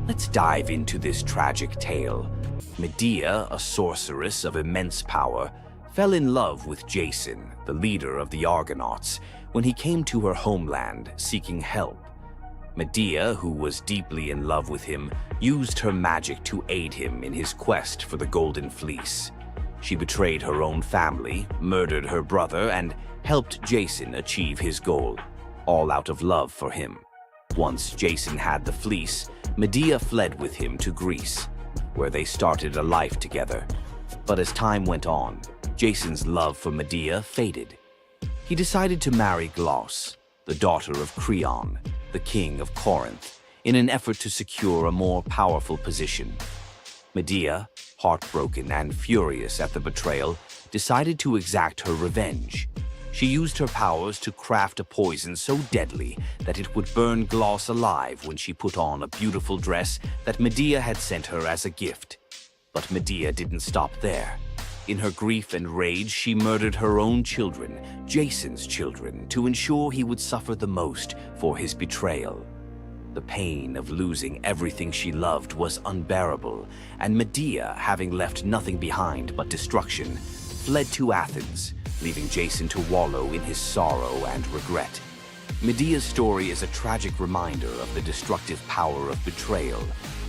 Let's dive into this tragic tale. Medea, a sorceress of immense power, fell in love with Jason, the leader of the Argonauts, when he came to her homeland seeking help. Medea, who was deeply in love with him, used her magic to aid him in his quest for the Golden Fleece. She betrayed her own family, murdered her brother, and helped Jason achieve his goal, all out of love for him. Once Jason had the fleece, Medea fled with him to Greece, where they started a life together. But as time went on, Jason's love for Medea faded. He decided to marry Glauce, the daughter of Creon, the king of Corinth, in an effort to secure a more powerful position. Medea, heartbroken and furious at the betrayal, decided to exact her revenge. She used her powers to craft a poison so deadly that it would burn Glauce alive when she put on a beautiful dress that Medea had sent her as a gift. But Medea didn't stop there. In her grief and rage, she murdered her own children, Jason's children, to ensure he would suffer the most for his betrayal. The pain of losing everything she loved was unbearable, and Medea, having left nothing behind but destruction, fled to Athens, leaving Jason to wallow in his sorrow and regret. Medea's story is a tragic reminder of the destructive power of betrayal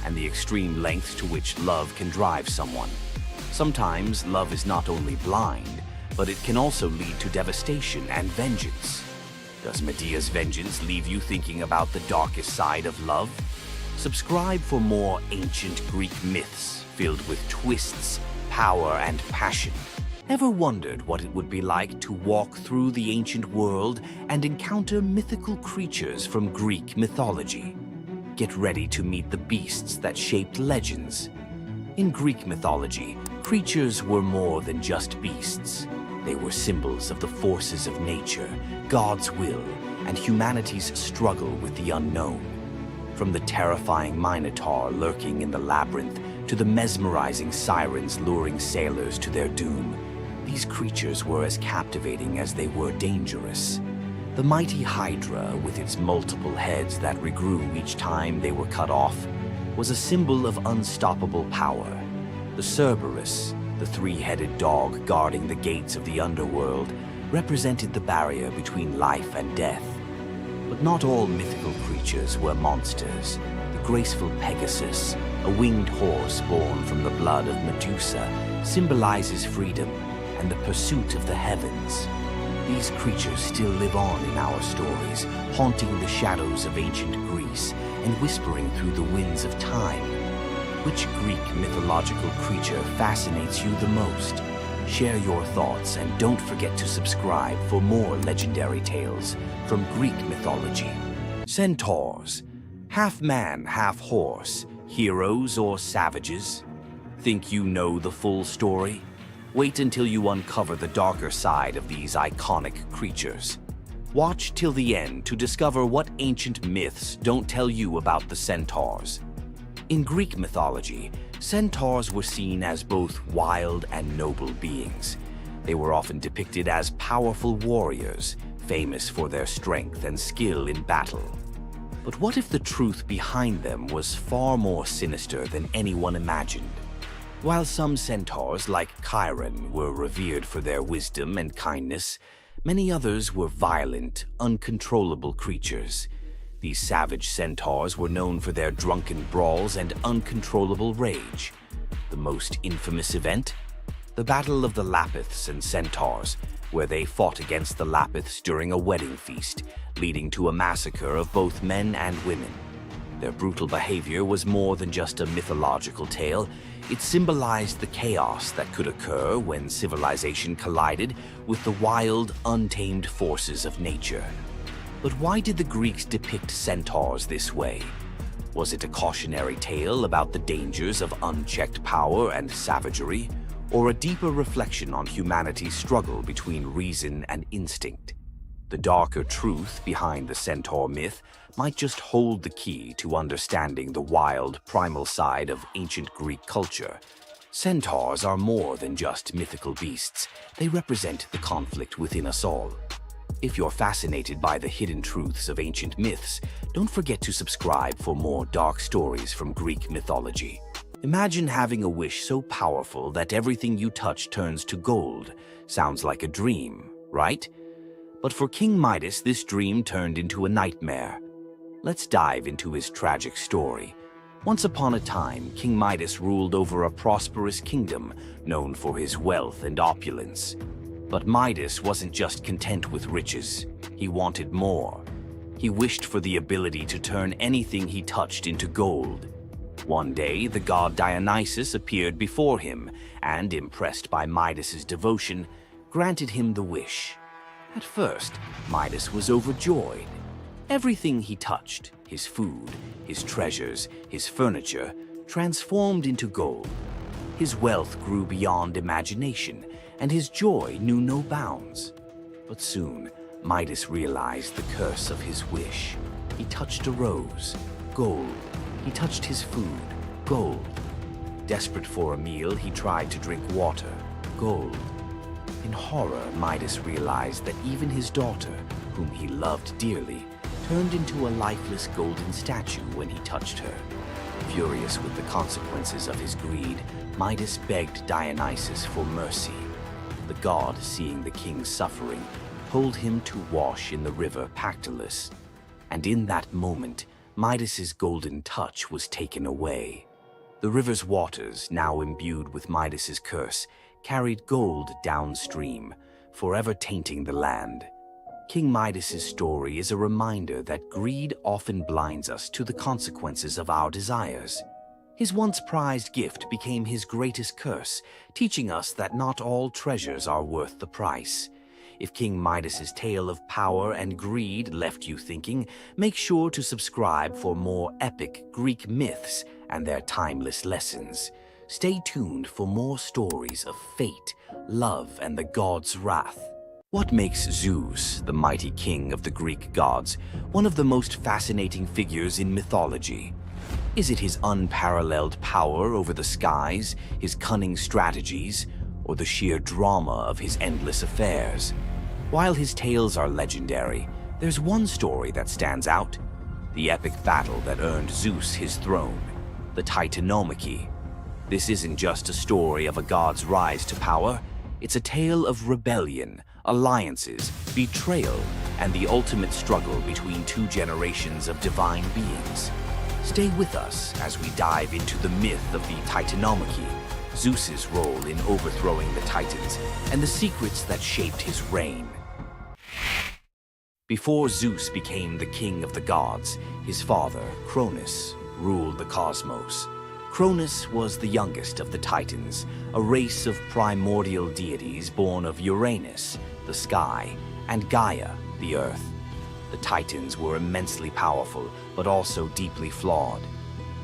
and the extreme lengths to which love can drive someone. Sometimes love is not only blind, but it can also lead to devastation and vengeance. Does Medea's vengeance leave you thinking about the darkest side of love? Subscribe for more ancient Greek myths filled with twists, power, and passion. Ever wondered what it would be like to walk through the ancient world and encounter mythical creatures from Greek mythology? Get ready to meet the beasts that shaped legends. In Greek mythology, creatures were more than just beasts. They were symbols of the forces of nature, God's will, and humanity's struggle with the unknown. From the terrifying Minotaur lurking in the labyrinth to the mesmerizing sirens luring sailors to their doom, these creatures were as captivating as they were dangerous. The mighty Hydra, with its multiple heads that regrew each time they were cut off, was a symbol of unstoppable power. The Cerberus, the three-headed dog guarding the gates of the underworld, represented the barrier between life and death. But not all mythical creatures were monsters. The graceful Pegasus, a winged horse born from the blood of Medusa, symbolizes freedom and the pursuit of the heavens. These creatures still live on in our stories, haunting the shadows of ancient Greece and whispering through the winds of time. Which Greek mythological creature fascinates you the most? Share your thoughts and don't forget to subscribe for more legendary tales from Greek mythology. Centaurs, half man, half horse, heroes or savages? Think you know the full story? Wait until you uncover the darker side of these iconic creatures. Watch till the end to discover what ancient myths don't tell you about the Centaurs. In Greek mythology, centaurs were seen as both wild and noble beings. They were often depicted as powerful warriors, famous for their strength and skill in battle. But what if the truth behind them was far more sinister than anyone imagined? While some centaurs, like Chiron, were revered for their wisdom and kindness, many others were violent, uncontrollable creatures. These savage centaurs were known for their drunken brawls and uncontrollable rage. The most infamous event? The Battle of the Lapiths and Centaurs, where they fought against the Lapiths during a wedding feast, leading to a massacre of both men and women. Their brutal behavior was more than just a mythological tale. It symbolized the chaos that could occur when civilization collided with the wild, untamed forces of nature. But why did the Greeks depict centaurs this way? Was it a cautionary tale about the dangers of unchecked power and savagery, or a deeper reflection on humanity's struggle between reason and instinct? The darker truth behind the centaur myth might just hold the key to understanding the wild, primal side of ancient Greek culture. Centaurs are more than just mythical beasts. They represent the conflict within us all. If you're fascinated by the hidden truths of ancient myths, don't forget to subscribe for more dark stories from Greek mythology. Imagine having a wish so powerful that everything you touch turns to gold. Sounds like a dream, right? But for King Midas, this dream turned into a nightmare. Let's dive into his tragic story. Once upon a time, King Midas ruled over a prosperous kingdom known for his wealth and opulence. But Midas wasn't just content with riches. He wanted more. He wished for the ability to turn anything he touched into gold. One day, the god Dionysus appeared before him and, impressed by Midas's devotion, granted him the wish. At first, Midas was overjoyed. Everything he touched, his food, his treasures, his furniture, transformed into gold. His wealth grew beyond imagination, and his joy knew no bounds. But soon, Midas realized the curse of his wish. He touched a rose, gold. He touched his food, gold. Desperate for a meal, he tried to drink water, gold. In horror, Midas realized that even his daughter, whom he loved dearly, turned into a lifeless golden statue when he touched her. Furious with the consequences of his greed, Midas begged Dionysus for mercy. The god, seeing the king's suffering, told him to wash in the river Pactolus. And in that moment, Midas's golden touch was taken away. The river's waters, now imbued with Midas's curse, carried gold downstream, forever tainting the land. King Midas's story is a reminder that greed often blinds us to the consequences of our desires. His once prized gift became his greatest curse, teaching us that not all treasures are worth the price. If King Midas's tale of power and greed left you thinking, make sure to subscribe for more epic Greek myths and their timeless lessons. Stay tuned for more stories of fate, love, and the gods' wrath. What makes Zeus, the mighty king of the Greek gods, one of the most fascinating figures in mythology? Is it his unparalleled power over the skies, his cunning strategies, or the sheer drama of his endless affairs? While his tales are legendary, there's one story that stands out: the epic battle that earned Zeus his throne, the Titanomachy. This isn't just a story of a god's rise to power, it's a tale of rebellion, alliances, betrayal, and the ultimate struggle between two generations of divine beings. Stay with us as we dive into the myth of the Titanomachy, Zeus's role in overthrowing the Titans, and the secrets that shaped his reign. Before Zeus became the king of the gods, his father, Cronus, ruled the cosmos. Cronus was the youngest of the Titans, a race of primordial deities born of Uranus, the sky, and Gaia, the earth. The Titans were immensely powerful, but also deeply flawed.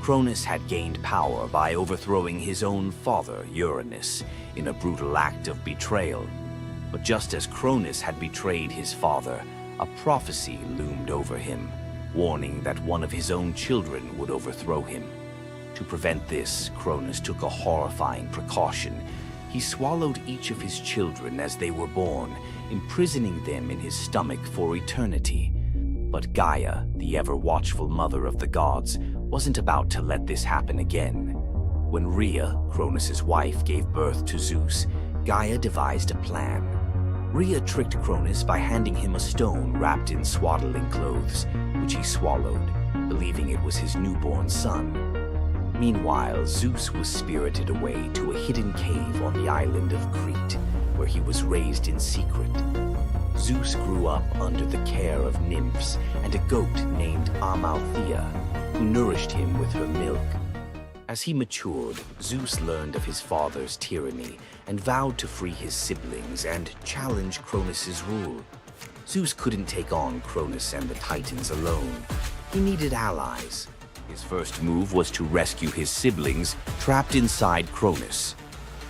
Cronus had gained power by overthrowing his own father, Uranus, in a brutal act of betrayal. But just as Cronus had betrayed his father, a prophecy loomed over him, warning that one of his own children would overthrow him. To prevent this, Cronus took a horrifying precaution. He swallowed each of his children as they were born, imprisoning them in his stomach for eternity. But Gaia, the ever-watchful mother of the gods, wasn't about to let this happen again. When Rhea, Cronus's wife, gave birth to Zeus, Gaia devised a plan. Rhea tricked Cronus by handing him a stone wrapped in swaddling clothes, which he swallowed, believing it was his newborn son. Meanwhile, Zeus was spirited away to a hidden cave on the island of Crete, where he was raised in secret. Zeus grew up under the care of nymphs and a goat named Amalthea, who nourished him with her milk. As he matured, Zeus learned of his father's tyranny and vowed to free his siblings and challenge Cronus's rule. Zeus couldn't take on Cronus and the Titans alone. He needed allies. His first move was to rescue his siblings trapped inside Cronus.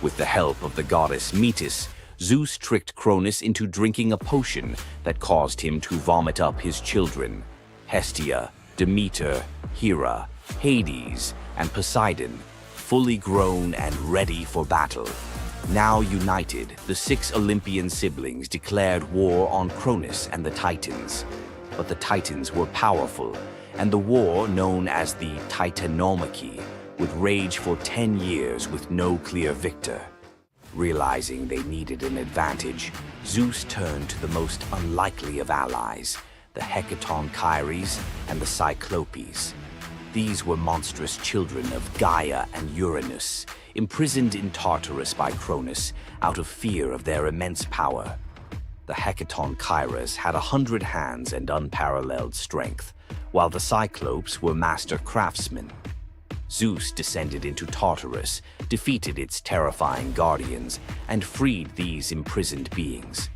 With the help of the goddess Metis, Zeus tricked Cronus into drinking a potion that caused him to vomit up his children: Hestia, Demeter, Hera, Hades, and Poseidon, fully grown and ready for battle. Now united, the 6 Olympian siblings declared war on Cronus and the Titans. But the Titans were powerful, and the war, known as the Titanomachy, would rage for 10 years with no clear victor. Realizing they needed an advantage, Zeus turned to the most unlikely of allies, the Hecatonchires and the Cyclopes. These were monstrous children of Gaia and Uranus, imprisoned in Tartarus by Cronus out of fear of their immense power. The Hecatonchires had 100 hands and unparalleled strength, while the Cyclopes were master craftsmen. Zeus descended into Tartarus, defeated its terrifying guardians, and freed these imprisoned beings.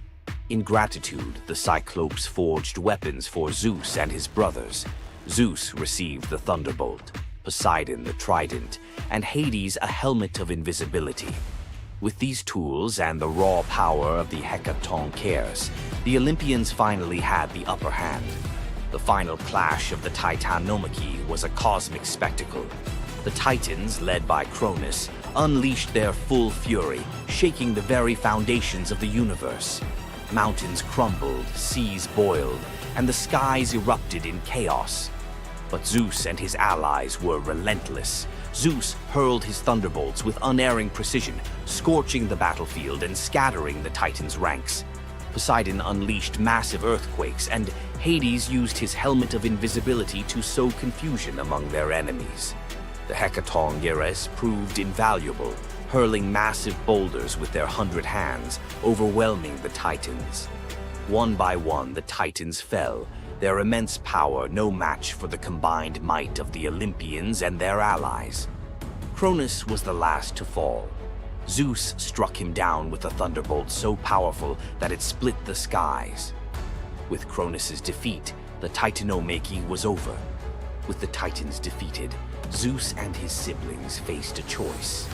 In gratitude, the Cyclopes forged weapons for Zeus and his brothers. Zeus received the thunderbolt, Poseidon the trident, and Hades a helmet of invisibility. With these tools and the raw power of the Hecatonchires, the Olympians finally had the upper hand. The final clash of the Titanomachy was a cosmic spectacle. The Titans, led by Cronus, unleashed their full fury, shaking the very foundations of the universe. Mountains crumbled, seas boiled, and the skies erupted in chaos. But Zeus and his allies were relentless. Zeus hurled his thunderbolts with unerring precision, scorching the battlefield and scattering the Titans' ranks. Poseidon unleashed massive earthquakes, and Hades used his helmet of invisibility to sow confusion among their enemies. The Hecatonchires proved invaluable, hurling massive boulders with their 100 hands, overwhelming the Titans. One by one, the Titans fell, their immense power no match for the combined might of the Olympians and their allies. Cronus was the last to fall. Zeus struck him down with a thunderbolt so powerful that it split the skies. With Cronus's defeat, the Titanomachy was over. With the Titans defeated, Zeus and his siblings faced a choice: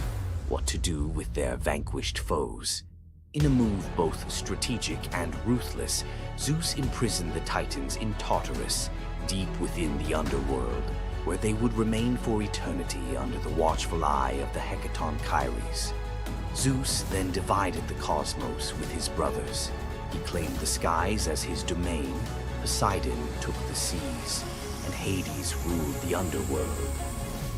what to do with their vanquished foes. In a move both strategic and ruthless, Zeus imprisoned the Titans in Tartarus, deep within the underworld, where they would remain for eternity under the watchful eye of the Hecatonchires. Zeus then divided the cosmos with his brothers. He claimed the skies as his domain, Poseidon took the seas, and Hades ruled the underworld.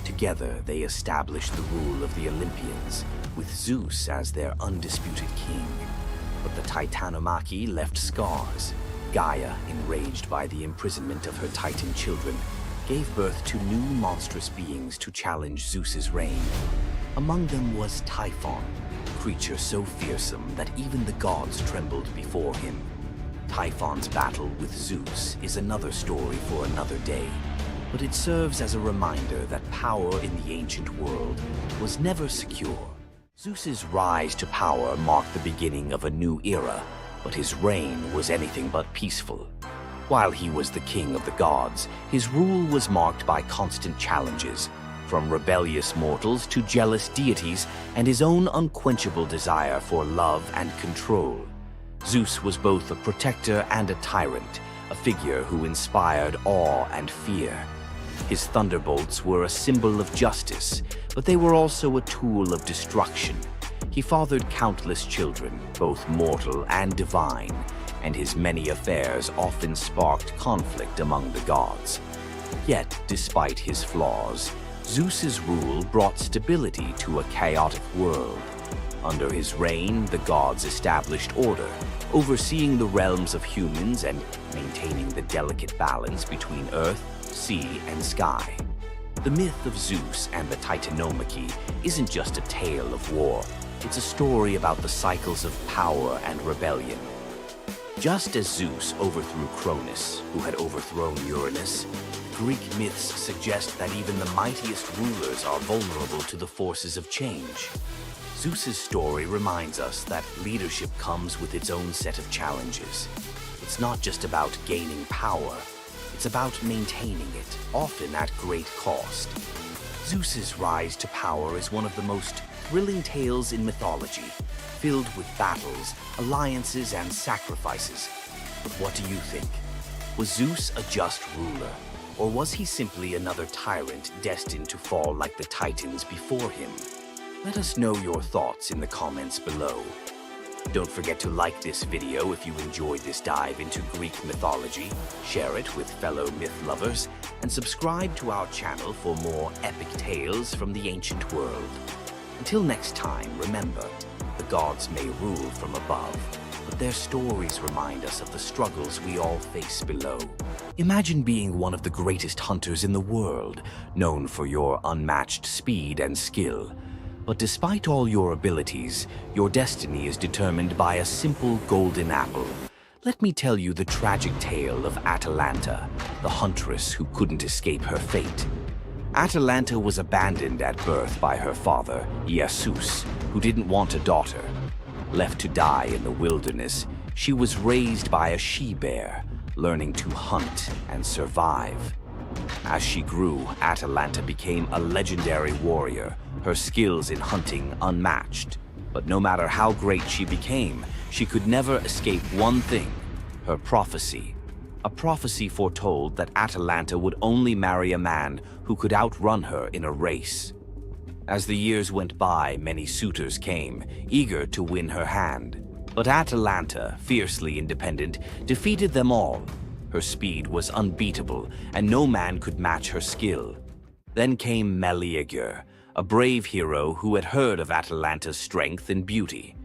Together, they established the rule of the Olympians, with Zeus as their undisputed king. But the Titanomachy left scars. Gaia, enraged by the imprisonment of her Titan children, gave birth to new monstrous beings to challenge Zeus's reign. Among them was Typhon, a creature so fearsome that even the gods trembled before him. Typhon's battle with Zeus is another story for another day, but it serves as a reminder that power in the ancient world was never secure. Zeus's rise to power marked the beginning of a new era, but his reign was anything but peaceful. While he was the king of the gods, his rule was marked by constant challenges, from rebellious mortals to jealous deities and his own unquenchable desire for love and control. Zeus was both a protector and a tyrant, a figure who inspired awe and fear. His thunderbolts were a symbol of justice, but they were also a tool of destruction. He fathered countless children, both mortal and divine, and his many affairs often sparked conflict among the gods. Yet, despite his flaws, Zeus's rule brought stability to a chaotic world. Under his reign, the gods established order, overseeing the realms of humans and maintaining the delicate balance between earth, sea, and sky. The myth of Zeus and the Titanomachy isn't just a tale of war. It's a story about the cycles of power and rebellion. Just as Zeus overthrew Cronus, who had overthrown Uranus, Greek myths suggest that even the mightiest rulers are vulnerable to the forces of change. Zeus's story reminds us that leadership comes with its own set of challenges. It's not just about gaining power, it's about maintaining it, often at great cost. Zeus's rise to power is one of the most thrilling tales in mythology, filled with battles, alliances, and sacrifices. But what do you think? Was Zeus a just ruler, or was he simply another tyrant destined to fall like the Titans before him? Let us know your thoughts in the comments below. Don't forget to like this video if you enjoyed this dive into Greek mythology, share it with fellow myth lovers, and subscribe to our channel for more epic tales from the ancient world. Until next time, remember, the gods may rule from above, but their stories remind us of the struggles we all face below. Imagine being one of the greatest hunters in the world, known for your unmatched speed and skill. But despite all your abilities, your destiny is determined by a simple golden apple. Let me tell you the tragic tale of Atalanta, the huntress who couldn't escape her fate. Atalanta was abandoned at birth by her father, Zeus, who didn't want a daughter. Left to die in the wilderness, she was raised by a she-bear, learning to hunt and survive. As she grew, Atalanta became a legendary warrior, her skills in hunting unmatched. But no matter how great she became, she could never escape one thing: her prophecy. A prophecy foretold that Atalanta would only marry a man who could outrun her in a race. As the years went by, many suitors came, eager to win her hand. But Atalanta, fiercely independent, defeated them all. Her speed was unbeatable, and no man could match her skill. Then came Medea, a brave hero who had heard of Atalanta's strength and beauty.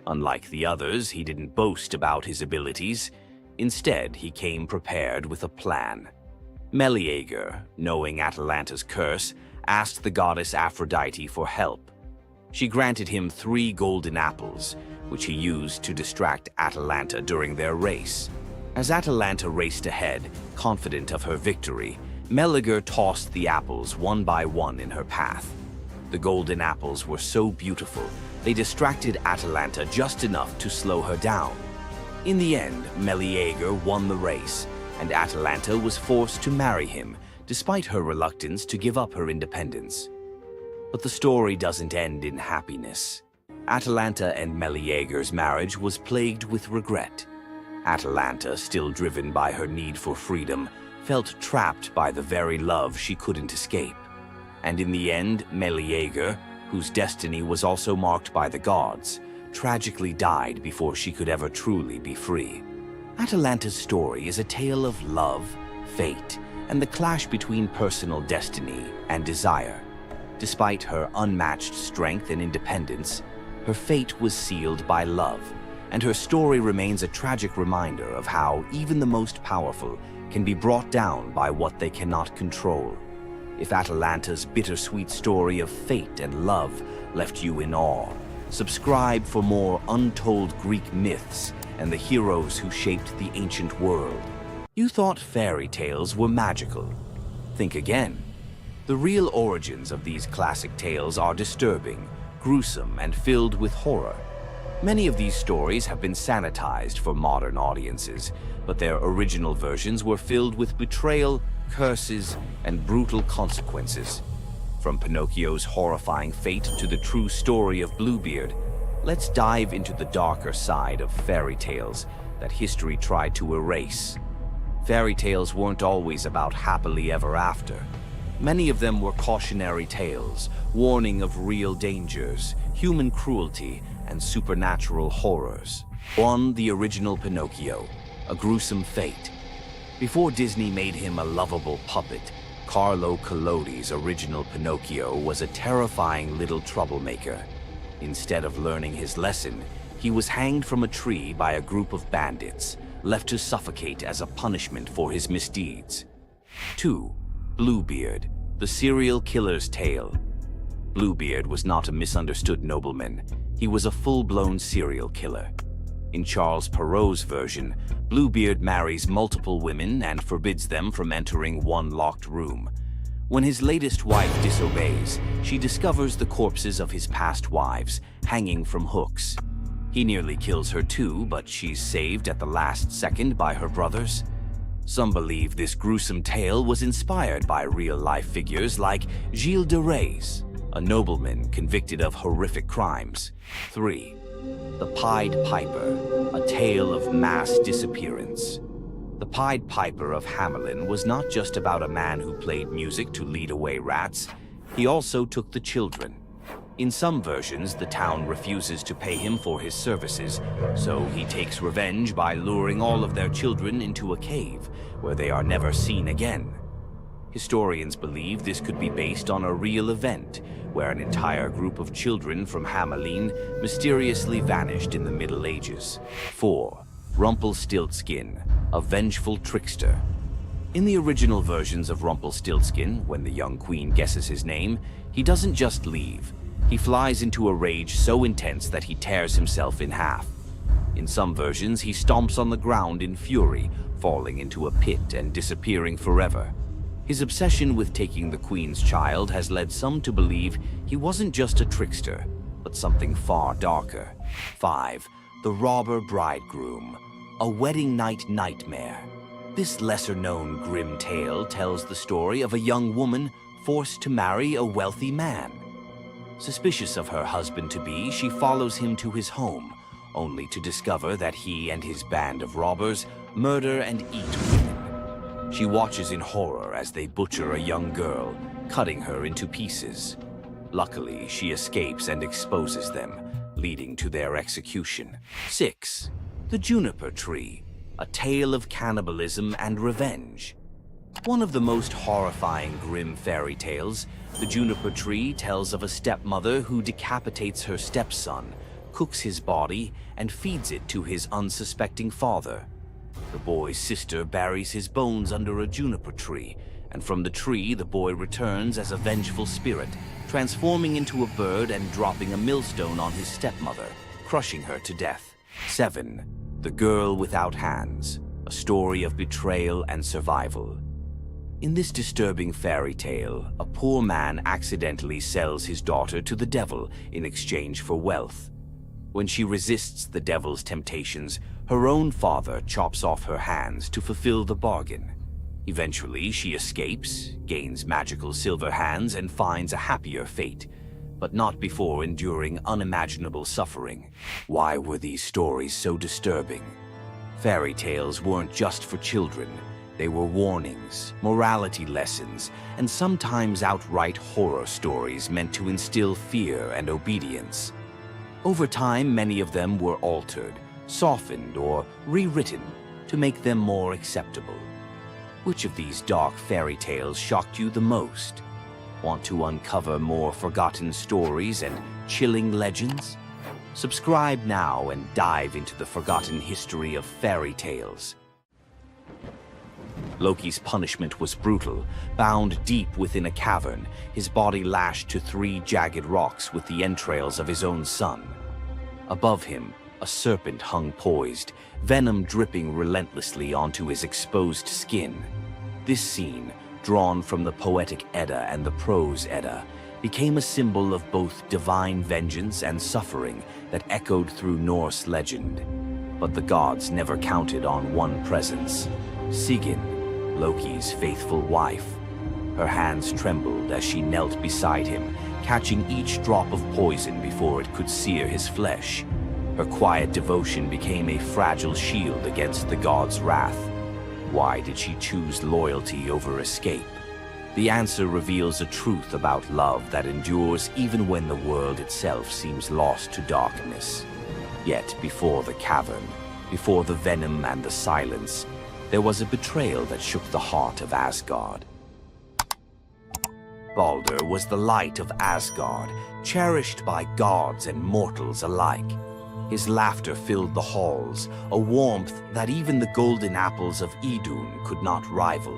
Unlike the others, he didn't boast about his abilities. Instead, he came prepared with a plan. Medea, knowing Atalanta's curse, asked the goddess Aphrodite for help. She granted him 3 golden apples, which he used to distract Atalanta during their race. As Atalanta raced ahead, confident of her victory, Medea tossed the apples one by one in her path. The golden apples were so beautiful, they distracted Atalanta just enough to slow her down. In the end, Medea won the race, and Atalanta was forced to marry him, despite her reluctance to give up her independence. But the story doesn't end in happiness. Atalanta and Medea's marriage was plagued with regret. Atalanta, still driven by her need for freedom, felt trapped by the very love she couldn't escape. And in the end, Medea, whose destiny was also marked by the gods, tragically died before she could ever truly be free. Atalanta's story is a tale of love, fate, and the clash between personal destiny and desire. Despite her unmatched strength and independence, her fate was sealed by love, and her story remains a tragic reminder of how even the most powerful can be brought down by what they cannot control. If Atalanta's bittersweet story of fate and love left you in awe, subscribe for more untold Greek myths and the heroes who shaped the ancient world. You thought fairy tales were magical. Think again. The real origins of these classic tales are disturbing, gruesome, and filled with horror. Many of these stories have been sanitized for modern audiences, but their original versions were filled with betrayal, curses, and brutal consequences. From Pinocchio's horrifying fate to the true story of Bluebeard, let's dive into the darker side of fairy tales that history tried to erase. Fairy tales weren't always about happily ever after. Many of them were cautionary tales, warning of real dangers, human cruelty, and supernatural horrors. 1. The original Pinocchio, a gruesome fate. Before Disney made him a lovable puppet, Carlo Collodi's original Pinocchio was a terrifying little troublemaker. Instead of learning his lesson, he was hanged from a tree by a group of bandits, left to suffocate as a punishment for his misdeeds. 2. Bluebeard, the serial killer's tale. Bluebeard was not a misunderstood nobleman. He was a full-blown serial killer. In Charles Perrault's version, Bluebeard marries multiple women and forbids them from entering one locked room. When his latest wife disobeys, she discovers the corpses of his past wives, hanging from hooks. He nearly kills her too, but she's saved at the last second by her brothers. Some believe this gruesome tale was inspired by real-life figures like Gilles de Rais, a nobleman convicted of horrific crimes. 3. The Pied Piper, a tale of mass disappearance. The Pied Piper of Hamelin was not just about a man who played music to lead away rats. He also took the children. In some versions, the town refuses to pay him for his services, so he takes revenge by luring all of their children into a cave, where they are never seen again. Historians believe this could be based on a real event, where an entire group of children from Hamelin mysteriously vanished in the Middle Ages. 4. Rumpelstiltskin, a vengeful trickster. In the original versions of Rumpelstiltskin, when the young queen guesses his name, he doesn't just leave. He flies into a rage so intense that he tears himself in half. In some versions, he stomps on the ground in fury, falling into a pit and disappearing forever. His obsession with taking the queen's child has led some to believe he wasn't just a trickster, but something far darker. 5. The Robber Bridegroom, a wedding night nightmare. This lesser-known grim tale tells the story of a young woman forced to marry a wealthy man. Suspicious of her husband-to-be, she follows him to his home, only to discover that he and his band of robbers murder and eat women. She watches in horror as they butcher a young girl, cutting her into pieces. Luckily, she escapes and exposes them, leading to their execution. 6. The Juniper Tree, a tale of cannibalism and revenge. One of the most horrifying grim fairy tales, The Juniper Tree tells of a stepmother who decapitates her stepson, cooks his body, and feeds it to his unsuspecting father. The boy's sister buries his bones under a juniper tree, and from the tree the boy returns as a vengeful spirit, transforming into a bird and dropping a millstone on his stepmother, crushing her to death. 7. The Girl Without Hands, a story of betrayal and survival. In this disturbing fairy tale, a poor man accidentally sells his daughter to the devil in exchange for wealth. When she resists the devil's temptations, her own father chops off her hands to fulfill the bargain. Eventually, she escapes, gains magical silver hands, and finds a happier fate, but not before enduring unimaginable suffering. Why were these stories so disturbing? Fairy tales weren't just for children. They were warnings, morality lessons, and sometimes outright horror stories meant to instill fear and obedience. Over time, many of them were altered, softened, or rewritten to make them more acceptable. Which of these dark fairy tales shocked you the most? Want to uncover more forgotten stories and chilling legends? Subscribe now and dive into the forgotten history of fairy tales. Loki's punishment was brutal. Bound deep within a cavern, his body lashed to 3 jagged rocks with the entrails of his own son. Above him, a serpent hung poised, venom dripping relentlessly onto his exposed skin. This scene, drawn from the Poetic Edda and the Prose Edda, became a symbol of both divine vengeance and suffering that echoed through Norse legend. But the gods never counted on one presence: Sigyn, Loki's faithful wife. Her hands trembled as she knelt beside him, catching each drop of poison before it could sear his flesh. Her quiet devotion became a fragile shield against the god's wrath. Why did she choose loyalty over escape? The answer reveals a truth about love that endures even when the world itself seems lost to darkness. Yet before the cavern, before the venom and the silence, there was a betrayal that shook the heart of Asgard. Balder was the light of Asgard, cherished by gods and mortals alike. His laughter filled the halls, a warmth that even the golden apples of Idun could not rival.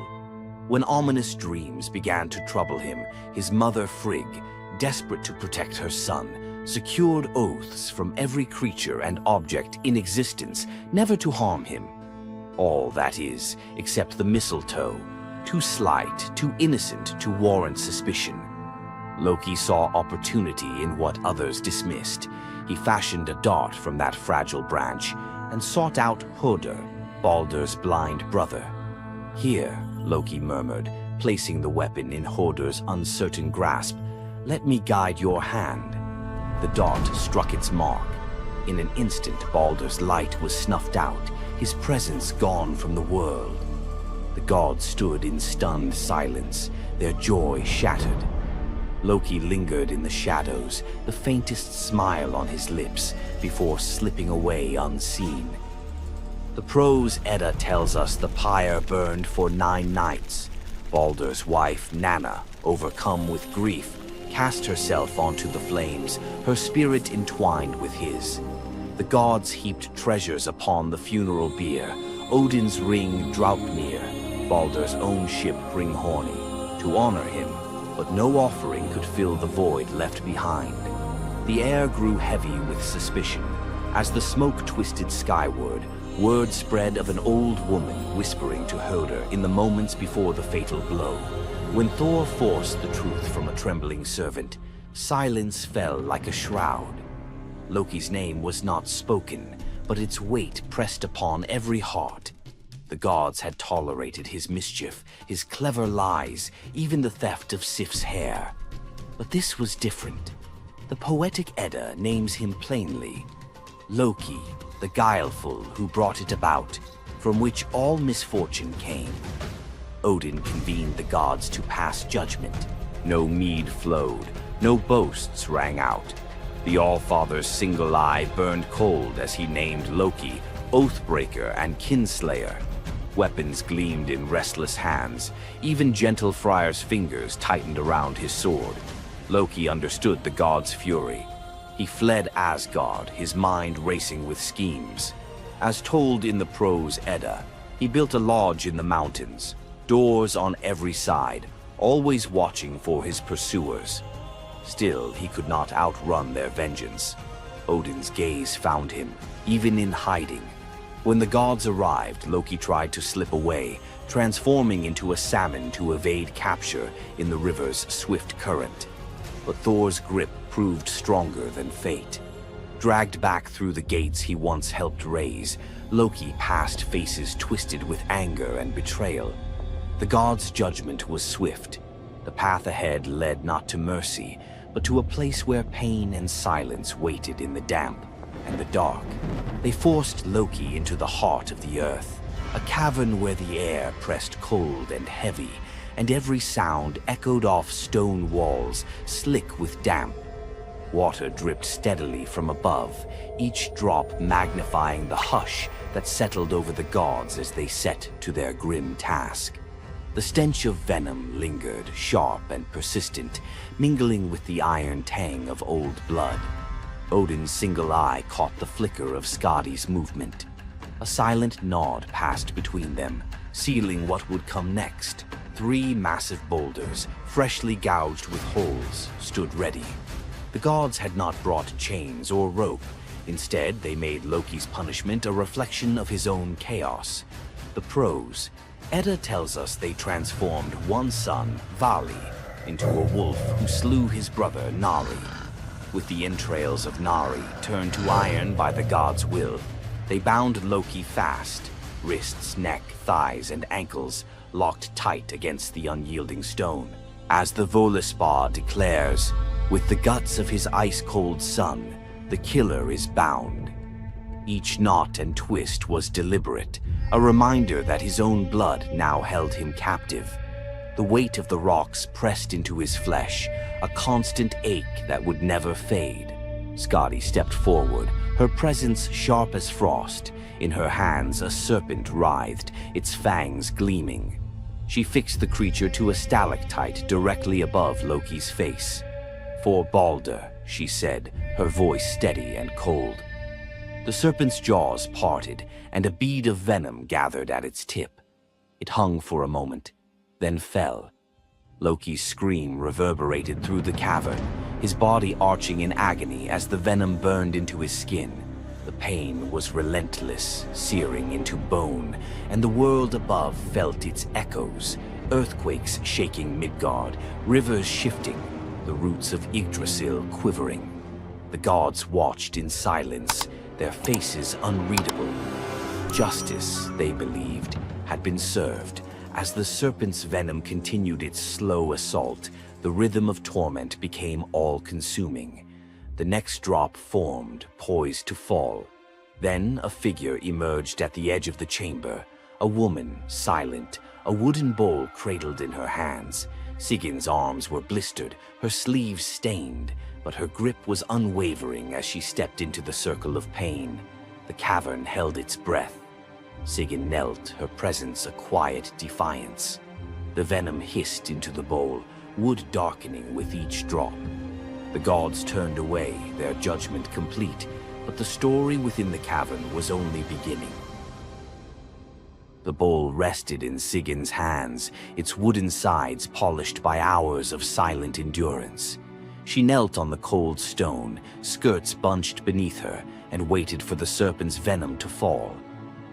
When ominous dreams began to trouble him, his mother Frigg, desperate to protect her son, secured oaths from every creature and object in existence never to harm him. All, that is, except the mistletoe, too slight, too innocent to warrant suspicion. Loki saw opportunity in what others dismissed. He fashioned a dart from that fragile branch and sought out Hoder, Balder's blind brother. "Here," Loki murmured, placing the weapon in Hoder's uncertain grasp, "let me guide your hand." The dart struck its mark. In an instant, Balder's light was snuffed out, his presence gone from the world. The gods stood in stunned silence, their joy shattered. Loki lingered in the shadows, the faintest smile on his lips, before slipping away unseen. The prose Edda tells us the pyre burned for 9 nights. Baldur's wife, Nanna, overcome with grief, cast herself onto the flames, her spirit entwined with his. The gods heaped treasures upon the funeral bier, Odin's ring Draupnir, Baldur's own ship Hringhorni, to honor him, but no offering could fill the void left behind. The air grew heavy with suspicion. As the smoke twisted skyward, word spread of an old woman whispering to Höder in the moments before the fatal blow. When Thor forced the truth from a trembling servant, silence fell like a shroud. Loki's name was not spoken, but its weight pressed upon every heart. The gods had tolerated his mischief, his clever lies, even the theft of Sif's hair. But this was different. The poetic Edda names him plainly: Loki, the guileful who brought it about, from which all misfortune came. Odin convened the gods to pass judgment. No mead flowed, no boasts rang out. The All-Father's single eye burned cold as he named Loki Oathbreaker and Kinslayer. Weapons gleamed in restless hands. Even gentle Friar's fingers tightened around his sword. Loki understood the god's fury. He fled Asgard, his mind racing with schemes. As told in the prose Edda, he built a lodge in the mountains, doors on every side, always watching for his pursuers. Still, he could not outrun their vengeance. Odin's gaze found him, even in hiding. When the gods arrived, Loki tried to slip away, transforming into a salmon to evade capture in the river's swift current. But Thor's grip proved stronger than fate. Dragged back through the gates he once helped raise, Loki passed faces twisted with anger and betrayal. The gods' judgment was swift. The path ahead led not to mercy, but to a place where pain and silence waited in the damp and the dark. They forced Loki into the heart of the earth, a cavern where the air pressed cold and heavy, and every sound echoed off stone walls, slick with damp. Water dripped steadily from above, each drop magnifying the hush that settled over the gods as they set to their grim task. The stench of venom lingered, sharp and persistent, mingling with the iron tang of old blood. Odin's single eye caught the flicker of Skadi's movement. A silent nod passed between them, sealing what would come next. 3 massive boulders, freshly gouged with holes, stood ready. The gods had not brought chains or rope. Instead, they made Loki's punishment a reflection of his own chaos. The prose: Edda tells us they transformed one son, Vali, into a wolf who slew his brother, Nari. With the entrails of Nari turned to iron by the god's will, they bound Loki fast, wrists, neck, thighs, and ankles locked tight against the unyielding stone. As the Völuspá declares, with the guts of his ice-cold son, the killer is bound. Each knot and twist was deliberate, a reminder that his own blood now held him captive. The weight of the rocks pressed into his flesh, a constant ache that would never fade. Skadi stepped forward, her presence sharp as frost. In her hands a serpent writhed, its fangs gleaming. She fixed the creature to a stalactite directly above Loki's face. "For Baldur," she said, her voice steady and cold. The serpent's jaws parted, and a bead of venom gathered at its tip. It hung for a moment, then fell. Loki's scream reverberated through the cavern, his body arching in agony as the venom burned into his skin. The pain was relentless, searing into bone, and the world above felt its echoes, earthquakes shaking Midgard, rivers shifting, the roots of Yggdrasil quivering. The gods watched in silence, their faces unreadable. Justice, they believed, had been served. As the serpent's venom continued its slow assault, the rhythm of torment became all-consuming. The next drop formed, poised to fall. Then a figure emerged at the edge of the chamber, a woman, silent, a wooden bowl cradled in her hands. Sigin's arms were blistered, her sleeves stained, but her grip was unwavering as she stepped into the circle of pain. The cavern held its breath. Sigyn knelt, her presence a quiet defiance. The venom hissed into the bowl, wood darkening with each drop. The gods turned away, their judgment complete, but the story within the cavern was only beginning. The bowl rested in Sigyn's hands, its wooden sides polished by hours of silent endurance. She knelt on the cold stone, skirts bunched beneath her, and waited for the serpent's venom to fall.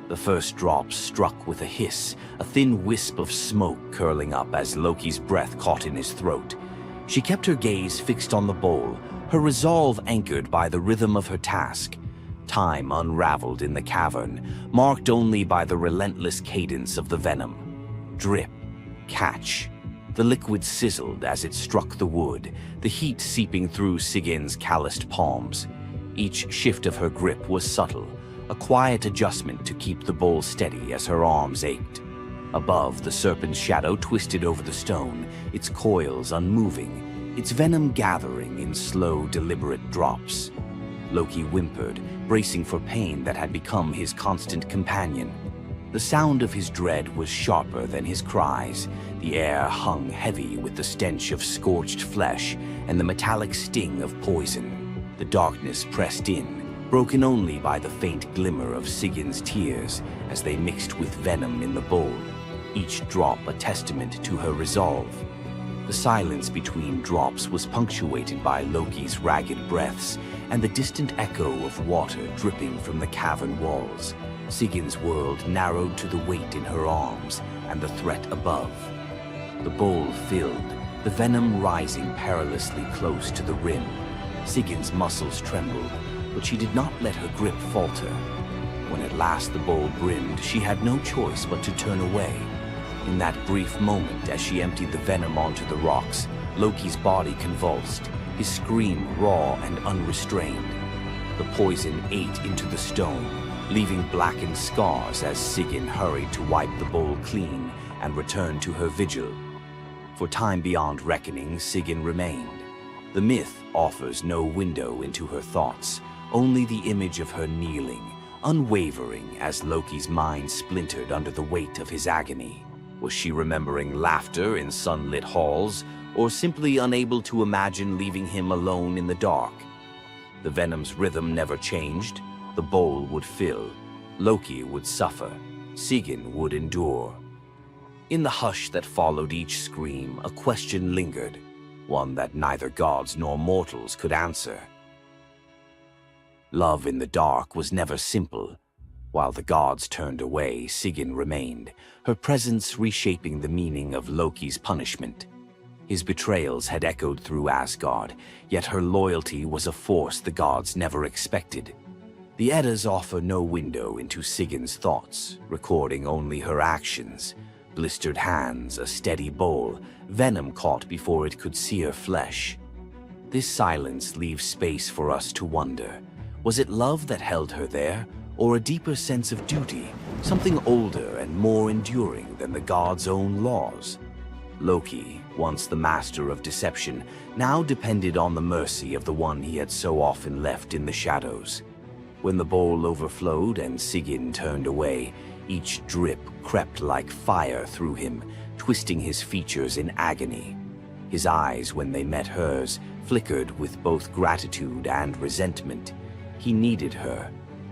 The first drops struck with a hiss, a thin wisp of smoke curling up as Loki's breath caught in his throat. She kept her gaze fixed on the bowl, her resolve anchored by the rhythm of her task. Time unraveled in the cavern, marked only by the relentless cadence of the venom. Drip, catch. The liquid sizzled as it struck the wood, the heat seeping through Sigyn's calloused palms. Each shift of her grip was subtle, a quiet adjustment to keep the bowl steady as her arms ached. Above, the serpent's shadow twisted over the stone, its coils unmoving, its venom gathering in slow, deliberate drops. Loki whimpered, bracing for pain that had become his constant companion. The sound of his dread was sharper than his cries. The air hung heavy with the stench of scorched flesh and the metallic sting of poison. The darkness pressed in, broken only by the faint glimmer of Sigyn's tears as they mixed with venom in the bowl, each drop a testament to her resolve. The silence between drops was punctuated by Loki's ragged breaths and the distant echo of water dripping from the cavern walls. Sigyn's world narrowed to the weight in her arms and the threat above. The bowl filled, the venom rising perilously close to the rim. Sigyn's muscles trembled, but she did not let her grip falter. When at last the bowl brimmed, she had no choice but to turn away. In that brief moment, as she emptied the venom onto the rocks, Loki's body convulsed, his scream raw and unrestrained. The poison ate into the stone, leaving blackened scars as Sigyn hurried to wipe the bowl clean and return to her vigil. For time beyond reckoning, Sigyn remained. The myth offers no window into her thoughts, only the image of her kneeling, unwavering as Loki's mind splintered under the weight of his agony. Was she remembering laughter in sunlit halls, or simply unable to imagine leaving him alone in the dark? The venom's rhythm never changed. The bowl would fill. Loki would suffer. Sigyn would endure. In the hush that followed each scream, a question lingered, one that neither gods nor mortals could answer. Love in the dark was never simple. While the gods turned away, Sigyn remained, her presence reshaping the meaning of Loki's punishment. His betrayals had echoed through Asgard, yet her loyalty was a force the gods never expected. The Eddas offer no window into Sigyn's thoughts, recording only her actions. Blistered hands, a steady bowl, venom caught before it could sear flesh. This silence leaves space for us to wonder. Was it love that held her there, or a deeper sense of duty, something older and more enduring than the gods' own laws? Loki, once the master of deception, now depended on the mercy of the one he had so often left in the shadows. When the bowl overflowed and Sigyn turned away, each drip crept like fire through him, twisting his features in agony. His eyes, when they met hers, flickered with both gratitude and resentment. He needed her,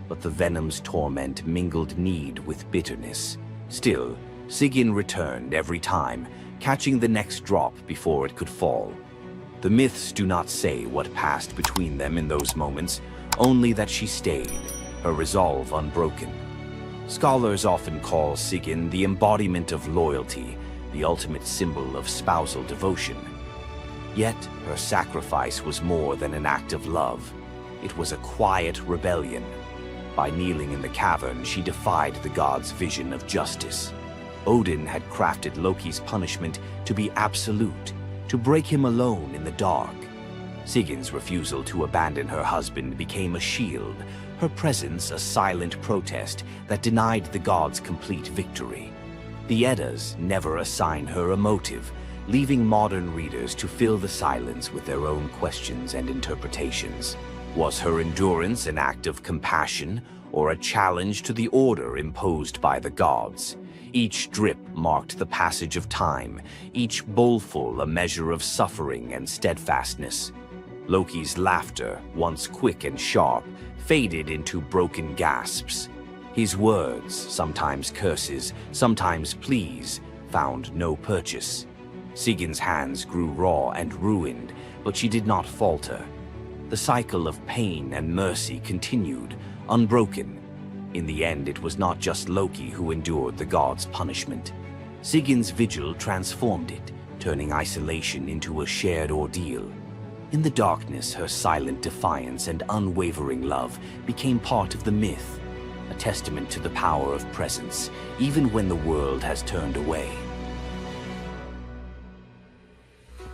but the venom's torment mingled need with bitterness. Still, Sigyn returned every time, catching the next drop before it could fall. The myths do not say what passed between them in those moments, only that she stayed, her resolve unbroken. Scholars often call Sigyn the embodiment of loyalty, the ultimate symbol of spousal devotion. Yet, her sacrifice was more than an act of love. It was a quiet rebellion. By kneeling in the cavern, she defied the gods' vision of justice. Odin had crafted Loki's punishment to be absolute, to break him alone in the dark. Sigyn's refusal to abandon her husband became a shield, her presence a silent protest that denied the gods complete victory. The Eddas never assign her a motive, leaving modern readers to fill the silence with their own questions and interpretations. Was her endurance an act of compassion or a challenge to the order imposed by the gods? Each drip marked the passage of time, each bowlful a measure of suffering and steadfastness. Loki's laughter, once quick and sharp, faded into broken gasps. His words, sometimes curses, sometimes pleas, found no purchase. Sigin's hands grew raw and ruined, but she did not falter. The cycle of pain and mercy continued, unbroken. In the end, it was not just Loki who endured the gods' punishment. Sigin's vigil transformed it, turning isolation into a shared ordeal. In the darkness, her silent defiance and unwavering love became part of the myth, a testament to the power of presence, even when the world has turned away.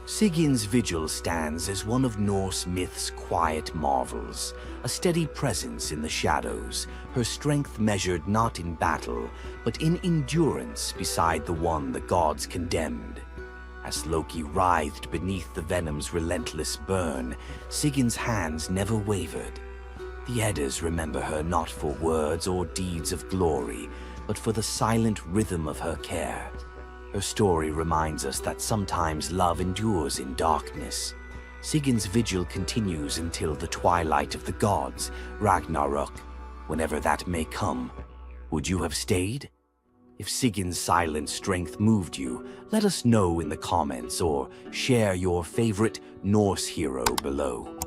Sigin's vigil stands as one of Norse myth's quiet marvels, a steady presence in the shadows, her strength measured not in battle, but in endurance beside the one the gods condemned. As Loki writhed beneath the venom's relentless burn, Sigin's hands never wavered. The Eddas remember her not for words or deeds of glory, but for the silent rhythm of her care. Her story reminds us that sometimes love endures in darkness. Sigin's vigil continues until the twilight of the gods, Ragnarok, whenever that may come. Would you have stayed? If Sigin's silent strength moved you, let us know in the comments or share your favorite Norse hero below.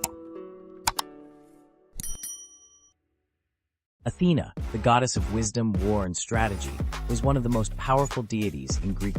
Athena, the goddess of wisdom, war, and strategy, was one of the most powerful deities in Greek mythology.